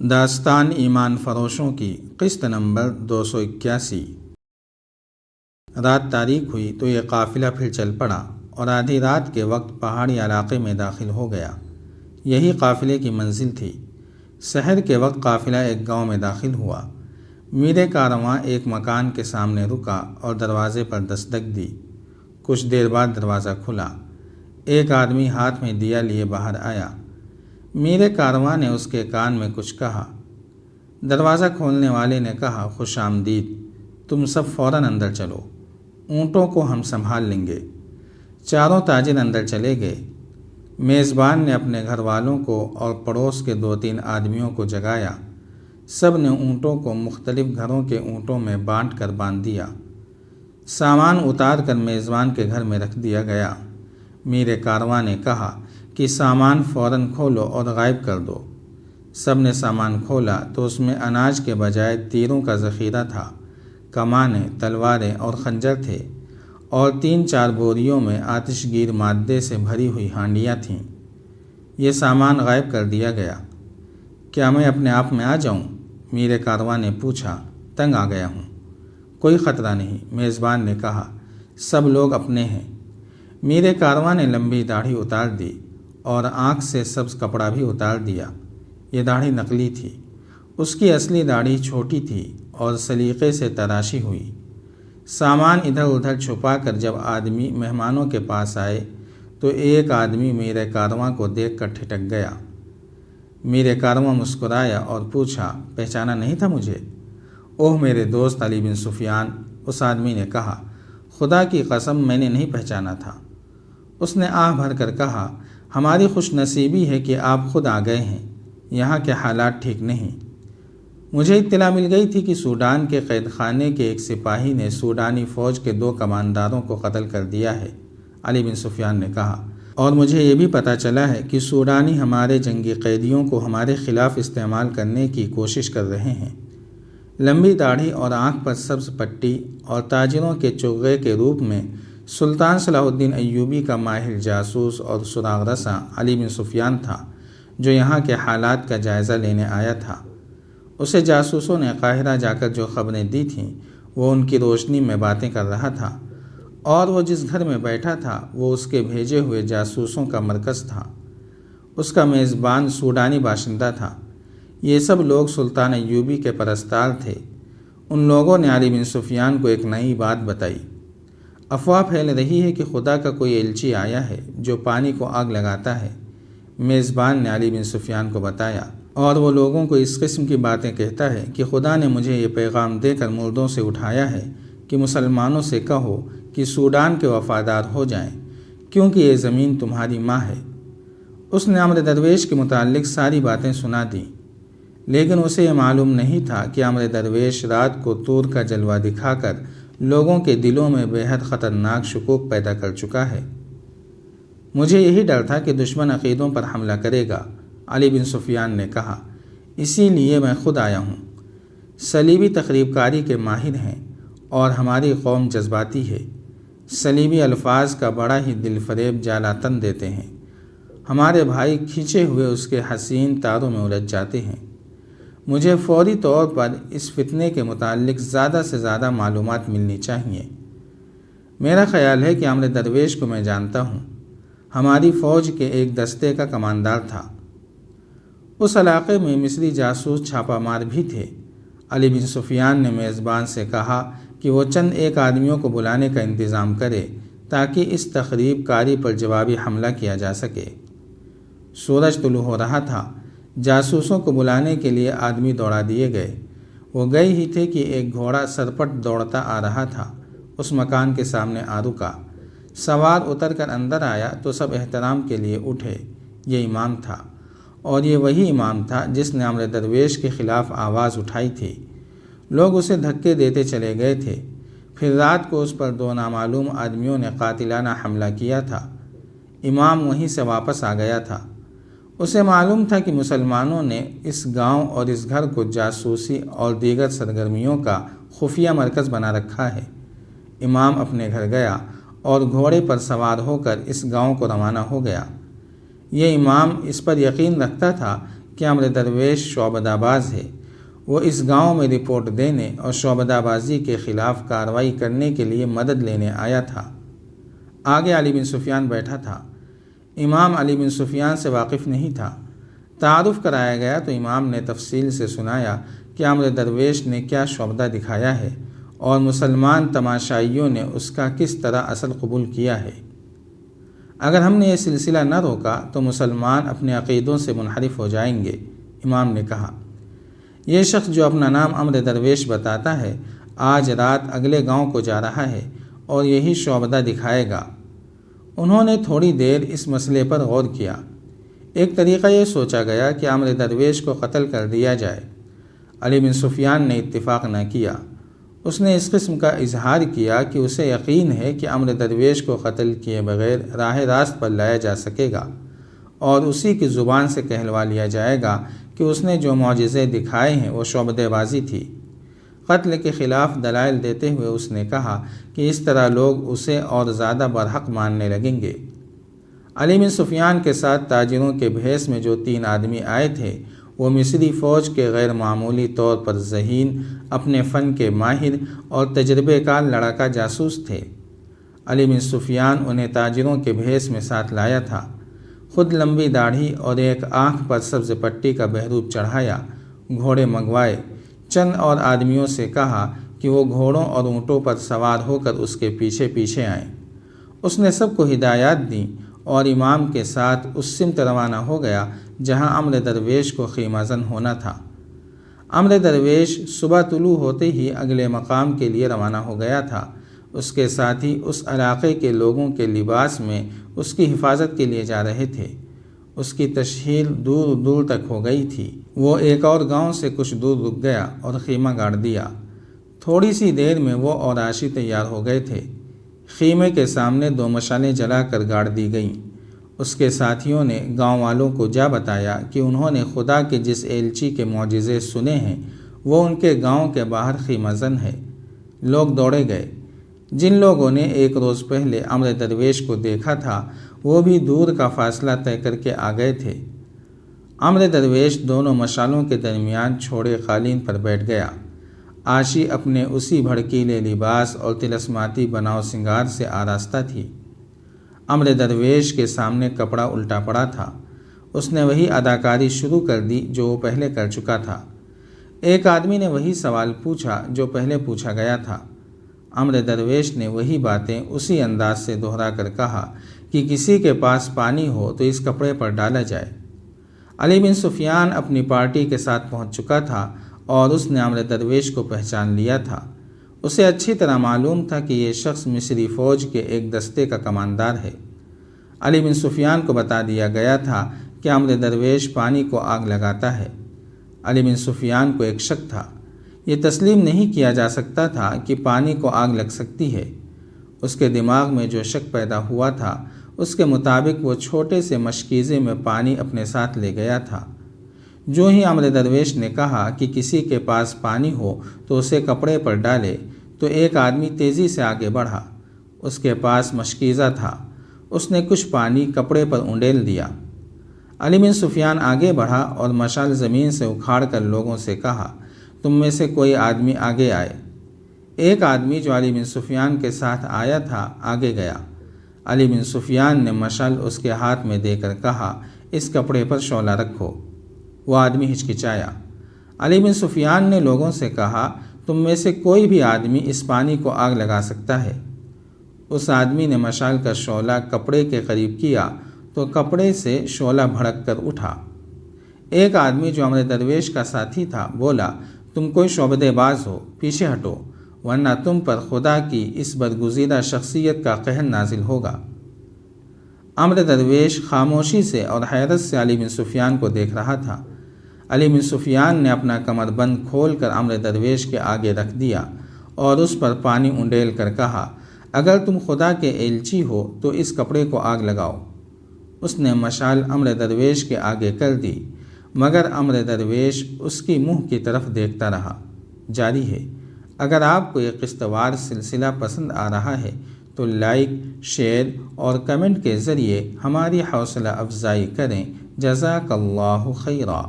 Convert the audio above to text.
داستان ایمان فروشوں کی قسط نمبر 281۔ رات تاریک ہوئی تو یہ قافلہ پھر چل پڑا اور آدھی رات کے وقت پہاڑی علاقے میں داخل ہو گیا۔ یہی قافلے کی منزل تھی۔ سحر کے وقت قافلہ ایک گاؤں میں داخل ہوا۔ میر کارواں ایک مکان کے سامنے رکا اور دروازے پر دستک دی۔ کچھ دیر بعد دروازہ کھلا۔ ایک آدمی ہاتھ میں دیا لیے باہر آیا۔ میر کارواں نے اس کے کان میں کچھ کہا۔ دروازہ کھولنے والے نے کہا، خوش آمدید، تم سب فوراً اندر چلو، اونٹوں کو ہم سنبھال لیں گے۔ چاروں تاجر اندر چلے گئے۔ میزبان نے اپنے گھر والوں کو اور پڑوس کے 2-3 آدمیوں کو جگایا۔ سب نے اونٹوں کو مختلف گھروں کے اونٹوں میں بانٹ کر باندھ دیا۔ سامان اتار کر میزبان کے گھر میں رکھ دیا گیا۔ میر کارواں نے کہا کہ سامان فوراً کھولو اور غائب کر دو۔ سب نے سامان کھولا تو اس میں اناج کے بجائے تیروں کا ذخیرہ تھا، کمانیں، تلواریں اور خنجر تھے، اور 3-4 بوریوں میں آتش گیر مادے سے بھری ہوئی ہانڈیاں تھیں۔ یہ سامان غائب کر دیا گیا۔ کیا میں اپنے آپ میں آ جاؤں؟ میر کارواں نے پوچھا۔ تنگ آ گیا ہوں۔ کوئی خطرہ نہیں، میزبان نے کہا، سب لوگ اپنے ہیں۔ میر کارواں نے لمبی داڑھی اتار دی اور آنکھ سے سبز کپڑا بھی اتار دیا۔ یہ داڑھی نقلی تھی۔ اس کی اصلی داڑھی چھوٹی تھی اور سلیقے سے تراشی ہوئی۔ سامان ادھر ادھر چھپا کر جب آدمی مہمانوں کے پاس آئے تو ایک آدمی میر کارواں کو دیکھ کر ٹھٹک گیا۔ میر کارواں مسکرایا اور پوچھا، پہچانا نہیں تھا مجھے؟ اوہ میرے دوست علی بن سفیان، اس آدمی نے کہا، خدا کی قسم میں نے نہیں پہچانا تھا۔ اس نے آہ بھر کر کہا، ہماری خوش نصیبی ہے کہ آپ خود آ گئے ہیں، یہاں کے حالات ٹھیک نہیں۔ مجھے اطلاع مل گئی تھی کہ سوڈان کے قید خانے کے ایک سپاہی نے سوڈانی فوج کے 2 کمانداروں کو قتل کر دیا ہے، علی بن سفیان نے کہا، اور مجھے یہ بھی پتہ چلا ہے کہ سوڈانی ہمارے جنگی قیدیوں کو ہمارے خلاف استعمال کرنے کی کوشش کر رہے ہیں۔ لمبی داڑھی اور آنکھ پر سبز پٹی اور تاجروں کے چغے کے روپ میں سلطان صلاح الدین ایوبی کا ماہر جاسوس اور سراغ رساں علی بن سفیان تھا، جو یہاں کے حالات کا جائزہ لینے آیا تھا۔ اسے جاسوسوں نے قاہرہ جا کر جو خبریں دی تھیں وہ ان کی روشنی میں باتیں کر رہا تھا، اور وہ جس گھر میں بیٹھا تھا وہ اس کے بھیجے ہوئے جاسوسوں کا مرکز تھا۔ اس کا میزبان سوڈانی باشندہ تھا۔ یہ سب لوگ سلطان ایوبی کے پرستار تھے۔ ان لوگوں نے علی بن سفیان کو ایک نئی بات بتائی۔ افواہ پھیل رہی ہے کہ خدا کا کوئی ایلچی آیا ہے جو پانی کو آگ لگاتا ہے، میزبان نے علی بن سفیان کو بتایا، اور وہ لوگوں کو اس قسم کی باتیں کہتا ہے کہ خدا نے مجھے یہ پیغام دے کر مردوں سے اٹھایا ہے کہ مسلمانوں سے کہو کہ سوڈان کے وفادار ہو جائیں، کیونکہ یہ زمین تمہاری ماں ہے۔ اس نے عمرو درویش کے متعلق ساری باتیں سنا دیں، لیکن اسے یہ معلوم نہیں تھا کہ عمرو درویش رات کو طور کا جلوہ دکھا کر لوگوں کے دلوں میں بے حد خطرناک شکوک پیدا کر چکا ہے۔ مجھے یہی ڈر تھا کہ دشمن عقیدوں پر حملہ کرے گا، علی بن سفیان نے کہا، اسی لیے میں خود آیا ہوں۔ صلیبی تقریب کاری کے ماہر ہیں اور ہماری قوم جذباتی ہے۔ صلیبی الفاظ کا بڑا ہی دل فریب جالاتن دیتے ہیں۔ ہمارے بھائی کھینچے ہوئے اس کے حسین تاروں میں الجھ جاتے ہیں۔ مجھے فوری طور پر اس فتنے کے متعلق زیادہ سے زیادہ معلومات ملنی چاہیے۔ میرا خیال ہے کہ عمرو درویش کو میں جانتا ہوں، ہماری فوج کے ایک دستے کا کماندار تھا۔ اس علاقے میں مصری جاسوس چھاپہ مار بھی تھے۔ علی بن سفیان نے میزبان سے کہا کہ وہ چند ایک آدمیوں کو بلانے کا انتظام کرے تاکہ اس تخریب کاری پر جوابی حملہ کیا جا سکے۔ سورج طلوع ہو رہا تھا۔ جاسوسوں کو بلانے کے لیے آدمی دوڑا دیے گئے۔ وہ گئے ہی تھے کہ ایک گھوڑا سرپٹ دوڑتا آ رہا تھا، اس مکان کے سامنے آ رکا۔ سوار اتر کر اندر آیا تو سب احترام کے لیے اٹھے۔ یہ امام تھا، اور یہ وہی امام تھا جس نے عمرو درویش کے خلاف آواز اٹھائی تھی۔ لوگ اسے دھکے دیتے چلے گئے تھے۔ پھر رات کو اس پر 2 نامعلوم آدمیوں نے قاتلانہ حملہ کیا تھا۔ امام وہیں سے واپس آ گیا تھا۔ اسے معلوم تھا کہ مسلمانوں نے اس گاؤں اور اس گھر کو جاسوسی اور دیگر سرگرمیوں کا خفیہ مرکز بنا رکھا ہے۔ امام اپنے گھر گیا اور گھوڑے پر سوار ہو کر اس گاؤں کو روانہ ہو گیا۔ یہ امام اس پر یقین رکھتا تھا کہ امر درویش شعبدہ باز ہے، وہ اس گاؤں میں رپورٹ دینے اور شعبدہ بازی کے خلاف کارروائی کرنے کے لیے مدد لینے آیا تھا۔ آگے علی بن سفیان بیٹھا تھا۔ امام علی بن سفیان سے واقف نہیں تھا۔ تعارف کرایا گیا تو امام نے تفصیل سے سنایا کہ امر درویش نے کیا شعبدہ دکھایا ہے اور مسلمان تماشائیوں نے اس کا کس طرح اصل قبول کیا ہے۔ اگر ہم نے یہ سلسلہ نہ روکا تو مسلمان اپنے عقیدوں سے منحرف ہو جائیں گے، امام نے کہا۔ یہ شخص جو اپنا نام امر درویش بتاتا ہے، آج رات اگلے گاؤں کو جا رہا ہے اور یہی شعبدہ دکھائے گا۔ انہوں نے تھوڑی دیر اس مسئلے پر غور کیا۔ ایک طریقہ یہ سوچا گیا کہ امر درویش کو قتل کر دیا جائے۔ علی بن سفیان نے اتفاق نہ کیا۔ اس نے اس قسم کا اظہار کیا کہ اسے یقین ہے کہ امر درویش کو قتل کیے بغیر راہ راست پر لایا جا سکے گا اور اسی کی زبان سے کہلوا لیا جائے گا کہ اس نے جو معجزے دکھائے ہیں وہ شعبدہ بازی تھی۔ قتل کے خلاف دلائل دیتے ہوئے اس نے کہا کہ اس طرح لوگ اسے اور زیادہ برحق ماننے لگیں گے۔ علی بن سفیان کے ساتھ تاجروں کے بھیس میں جو 3 آدمی آئے تھے، وہ مصری فوج کے غیر معمولی طور پر ذہین، اپنے فن کے ماہر اور تجربے کار لڑاکا جاسوس تھے۔ علی بن سفیان انہیں تاجروں کے بھیس میں ساتھ لایا تھا۔ خود لمبی داڑھی اور ایک آنکھ پر سبز پٹی کا بہروپ چڑھایا، گھوڑے منگوائے، چند اور آدمیوں سے کہا کہ وہ گھوڑوں اور اونٹوں پر سوار ہو کر اس کے پیچھے پیچھے آئیں۔ اس نے سب کو ہدایات دیں اور امام کے ساتھ اس سمت روانہ ہو گیا جہاں امر درویش کو خیمہ زن ہونا تھا۔ امر درویش صبح طلوع ہوتے ہی اگلے مقام کے لیے روانہ ہو گیا تھا۔ اس کے ساتھی اس علاقے کے لوگوں کے لباس میں اس کی حفاظت کے لیے جا رہے تھے۔ اس کی تشہیر دور دور تک ہو گئی تھی۔ وہ ایک اور گاؤں سے کچھ دور رک گیا اور خیمہ گاڑ دیا۔ تھوڑی سی دیر میں وہ اور عاشی تیار ہو گئے تھے۔ خیمے کے سامنے 2 مشالیں جلا کر گاڑ دی گئیں۔ اس کے ساتھیوں نے گاؤں والوں کو جا بتایا کہ انہوں نے خدا کے جس ایلچی کے معجزے سنے ہیں وہ ان کے گاؤں کے باہر خیمہ زن ہے۔ لوگ دوڑے گئے۔ جن لوگوں نے ایک روز پہلے امر درویش کو دیکھا تھا وہ بھی دور کا فاصلہ طے کر کے آ گئے تھے۔ امر درویش دونوں مشالوں کے درمیان چھوڑے قالین پر بیٹھ گیا۔ عاشی اپنے اسی بھڑکیلے لباس اور طلسماتی بناؤ سنگار سے آراستہ تھی۔ امر درویش کے سامنے کپڑا الٹا پڑا تھا۔ اس نے وہی اداکاری شروع کر دی جو وہ پہلے کر چکا تھا۔ ایک آدمی نے وہی سوال پوچھا جو پہلے پوچھا گیا تھا۔ امر درویش نے وہی باتیں اسی انداز سے دہرا کر کہا کہ کسی کے پاس پانی ہو تو اس کپڑے پر ڈالا جائے۔ علی بن سفیان اپنی پارٹی کے ساتھ پہنچ چکا تھا اور اس نے امر درویش کو پہچان لیا تھا۔ اسے اچھی طرح معلوم تھا کہ یہ شخص مصری فوج کے ایک دستے کا کماندار ہے۔ علی بن سفیان کو بتا دیا گیا تھا کہ امر درویش پانی کو آگ لگاتا ہے۔ علی بن سفیان کو ایک شک تھا۔ یہ تسلیم نہیں کیا جا سکتا تھا کہ پانی کو آگ لگ سکتی ہے۔ اس کے دماغ میں جو شک پیدا ہوا تھا اس کے مطابق وہ چھوٹے سے مشکیزے میں پانی اپنے ساتھ لے گیا تھا۔ جو ہی امر درویش نے کہا کہ کسی کے پاس پانی ہو تو اسے کپڑے پر ڈالے تو ایک آدمی تیزی سے آگے بڑھا۔ اس کے پاس مشکیزہ تھا۔ اس نے کچھ پانی کپڑے پر اونڈیل دیا۔ علی بن سفیان آگے بڑھا اور مشال زمین سے اکھاڑ کر لوگوں سے کہا، تم میں سے کوئی آدمی آگے آئے۔ ایک آدمی جو علی بن سفیان کے ساتھ آیا تھا آگے گیا۔ علی بن سفیان نے مشال اس کے ہاتھ میں دے کر کہا، اس کپڑے پر شعلہ رکھو۔ وہ آدمی ہچکچایا۔ علی بن سفیان نے لوگوں سے کہا، تم میں سے کوئی بھی آدمی اس پانی کو آگ لگا سکتا ہے۔ اس آدمی نے مشال کا شعلہ کپڑے کے قریب کیا تو کپڑے سے شعلہ بھڑک کر اٹھا۔ ایک آدمی جو امر درویش کا ساتھی تھا بولا، تم کوئی شعبدے باز ہو، پیچھے ہٹو ورنہ تم پر خدا کی اس برگزیدہ شخصیت کا قہر نازل ہوگا۔ امر درویش خاموشی سے اور حیرت سے علی بن سفیان کو دیکھ رہا تھا۔ علی بن سفیان نے اپنا کمر بند کھول کر امر درویش کے آگے رکھ دیا اور اس پر پانی اونڈیل کر کہا، اگر تم خدا کے ایلچی ہو تو اس کپڑے کو آگ لگاؤ۔ اس نے مشال امر درویش کے آگے کر دی مگر امر درویش اس کی منہ کی طرف دیکھتا رہا۔ جاری ہے۔ اگر آپ کو یہ قسط وار سلسلہ پسند آ رہا ہے تو لائک، شیئر اور کمنٹ کے ذریعے ہماری حوصلہ افزائی کریں۔ جزاک اللہ خیرا۔